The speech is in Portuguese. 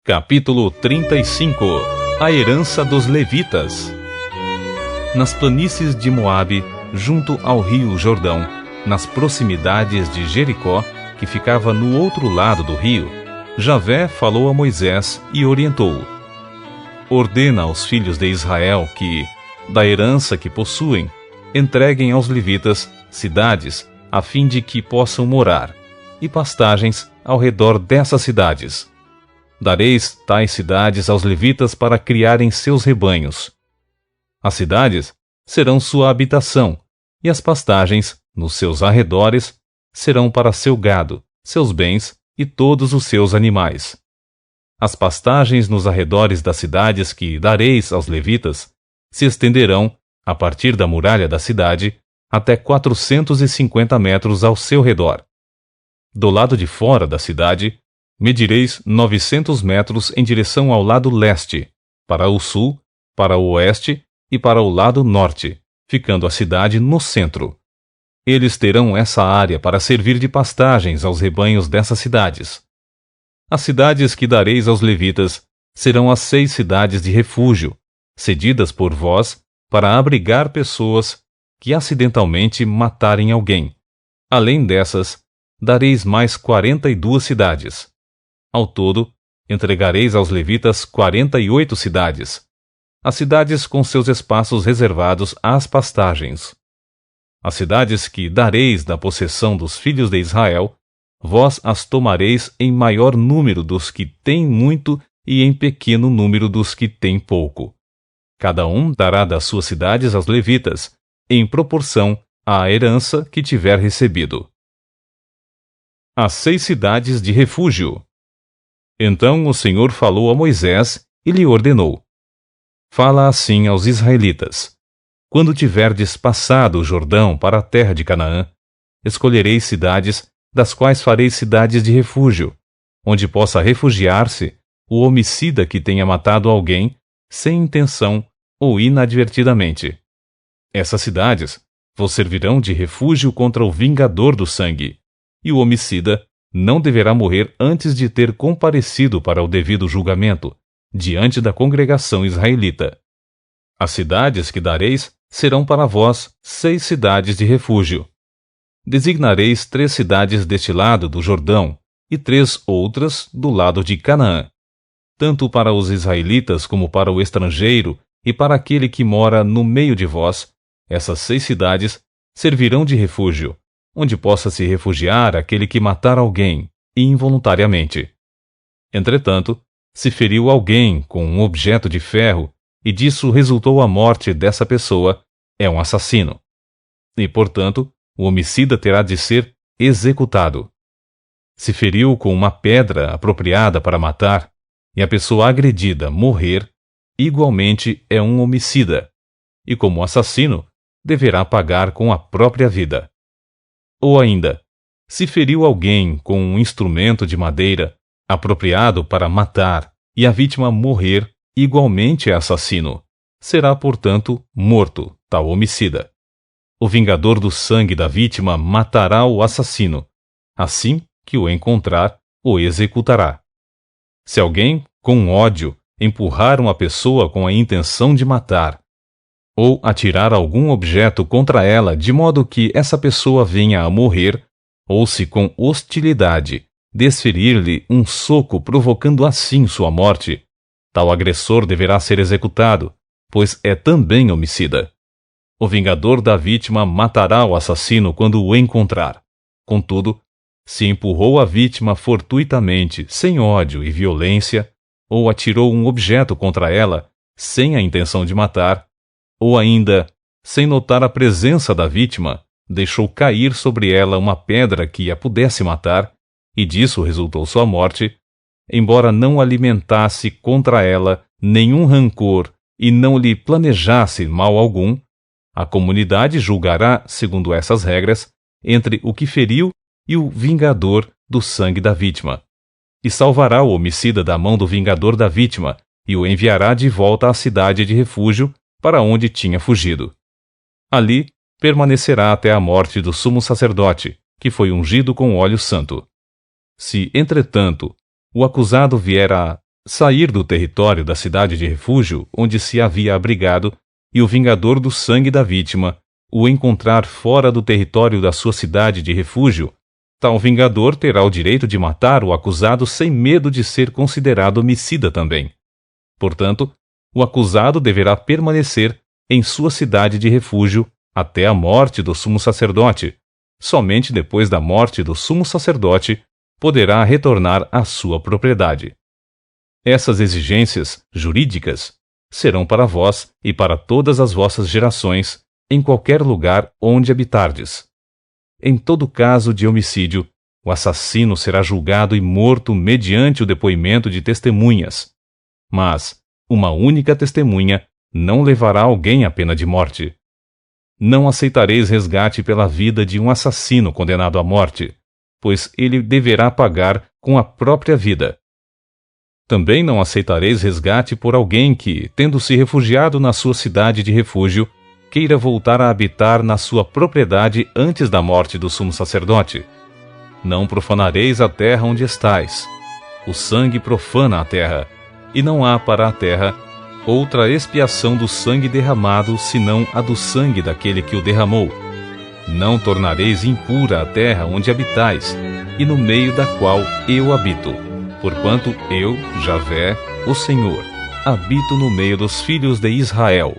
Capítulo 35 A herança dos levitas. Nas planícies de Moabe, junto ao rio Jordão, nas proximidades de Jericó, que ficava no outro lado do rio, Javé falou a Moisés e orientou-o: ordena aos filhos de Israel que, da herança que possuem, entreguem aos levitas cidades, a fim de que possam morar, e pastagens ao redor dessas cidades. Dareis tais cidades aos levitas para criarem seus rebanhos. As cidades serão sua habitação, e as pastagens, nos seus arredores, serão para seu gado, seus bens e todos os seus animais. As pastagens nos arredores das cidades que dareis aos levitas se estenderão, a partir da muralha da cidade, até 450 metros ao seu redor. Do lado de fora da cidade, medireis 900 metros em direção ao lado leste, para o sul, para o oeste e para o lado norte, ficando a cidade no centro. Eles terão essa área para servir de pastagens aos rebanhos dessas cidades. As cidades que dareis aos levitas serão as 6 cidades de refúgio, cedidas por vós para abrigar pessoas que acidentalmente matarem alguém. Além dessas, dareis mais 42 cidades. Ao todo, entregareis aos levitas 48 cidades, as cidades com seus espaços reservados às pastagens. As cidades que dareis da possessão dos filhos de Israel, vós as tomareis em maior número dos que têm muito e em pequeno número dos que têm pouco. Cada um dará das suas cidades aos levitas, em proporção à herança que tiver recebido. As 6 cidades de refúgio. Então o Senhor falou a Moisés e lhe ordenou: fala assim aos israelitas: quando tiverdes passado o Jordão para a terra de Canaã, escolhereis cidades, das quais fareis cidades de refúgio, onde possa refugiar-se o homicida que tenha matado alguém sem intenção ou inadvertidamente. Essas cidades vos servirão de refúgio contra o vingador do sangue, e o homicida não deverá morrer antes de ter comparecido para o devido julgamento, diante da congregação israelita. As cidades que dareis serão para vós 6 cidades de refúgio. Designareis 3 cidades deste lado do Jordão, e 3 outras do lado de Canaã. Tanto para os israelitas como para o estrangeiro e para aquele que mora no meio de vós, essas 6 cidades servirão de refúgio, onde possa se refugiar aquele que matar alguém, involuntariamente. Entretanto, se feriu alguém com um objeto de ferro, e disso resultou a morte dessa pessoa, é um assassino. E, portanto, o homicida terá de ser executado. Se feriu com uma pedra apropriada para matar, e a pessoa agredida morrer, igualmente é um homicida, e como assassino, deverá pagar com a própria vida. Ou ainda, se feriu alguém com um instrumento de madeira apropriado para matar e a vítima morrer, igualmente é assassino. Será, portanto, morto tal homicida. O vingador do sangue da vítima matará o assassino. Assim que o encontrar, o executará. Se alguém, com ódio, empurrar uma pessoa com a intenção de matar, ou atirar algum objeto contra ela de modo que essa pessoa venha a morrer, ou se com hostilidade desferir-lhe um soco provocando assim sua morte, tal agressor deverá ser executado, pois é também homicida. O vingador da vítima matará o assassino quando o encontrar. Contudo, se empurrou a vítima fortuitamente, sem ódio e violência, ou atirou um objeto contra ela, sem a intenção de matar, ou ainda, sem notar a presença da vítima, deixou cair sobre ela uma pedra que a pudesse matar, e disso resultou sua morte, embora não alimentasse contra ela nenhum rancor e não lhe planejasse mal algum, a comunidade julgará, segundo essas regras, entre o que feriu e o vingador do sangue da vítima, e salvará o homicida da mão do vingador da vítima, e o enviará de volta à cidade de refúgio, para onde tinha fugido. Ali permanecerá até a morte do sumo sacerdote, que foi ungido com óleo santo. Se, entretanto, o acusado vier a sair do território da cidade de refúgio onde se havia abrigado e o vingador do sangue da vítima o encontrar fora do território da sua cidade de refúgio, tal vingador terá o direito de matar o acusado sem medo de ser considerado homicida também. Portanto, o acusado deverá permanecer em sua cidade de refúgio até a morte do sumo sacerdote. Somente depois da morte do sumo sacerdote poderá retornar à sua propriedade. Essas exigências jurídicas serão para vós e para todas as vossas gerações, em qualquer lugar onde habitardes. Em todo caso de homicídio, o assassino será julgado e morto mediante o depoimento de testemunhas. Mas uma única testemunha não levará alguém à pena de morte. Não aceitareis resgate pela vida de um assassino condenado à morte, pois ele deverá pagar com a própria vida. Também não aceitareis resgate por alguém que, tendo se refugiado na sua cidade de refúgio, queira voltar a habitar na sua propriedade antes da morte do sumo sacerdote. Não profanareis a terra onde estais. O sangue profana a terra, e não há para a terra outra expiação do sangue derramado senão a do sangue daquele que o derramou. Não tornareis impura a terra onde habitais, e no meio da qual eu habito, porquanto eu, Javé, o Senhor, habito no meio dos filhos de Israel.